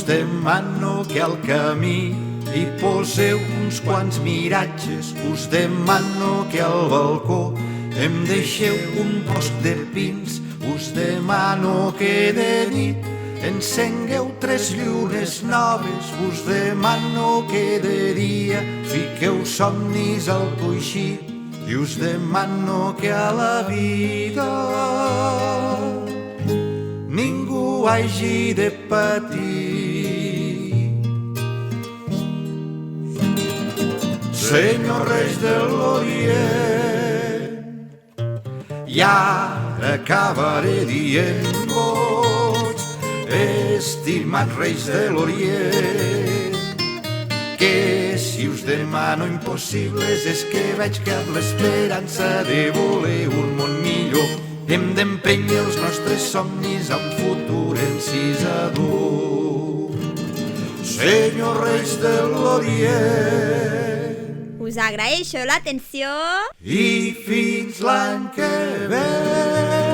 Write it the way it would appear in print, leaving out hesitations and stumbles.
us demano que al camí hi poseu uns quants miratges. Us demano que al balcó em deixeu un bosc de pins. Us demano que de nit encengueu 3 llunes noves. Us demano que de dia fiqueu somnis al coixí. I us demano que a la vida ningú hagi de patir. Senyor Reis de l'Orient, i ara acabaré dient-vos, estimats Reis de l'Orient, que si us demano impossibles és que veig que amb l'esperança de voler un món millor hem d'empènyer els nostres somnis a un futur encisador. Senyor Reis de l'Orient, us agraeixo l'atenció i fins l'any que ve.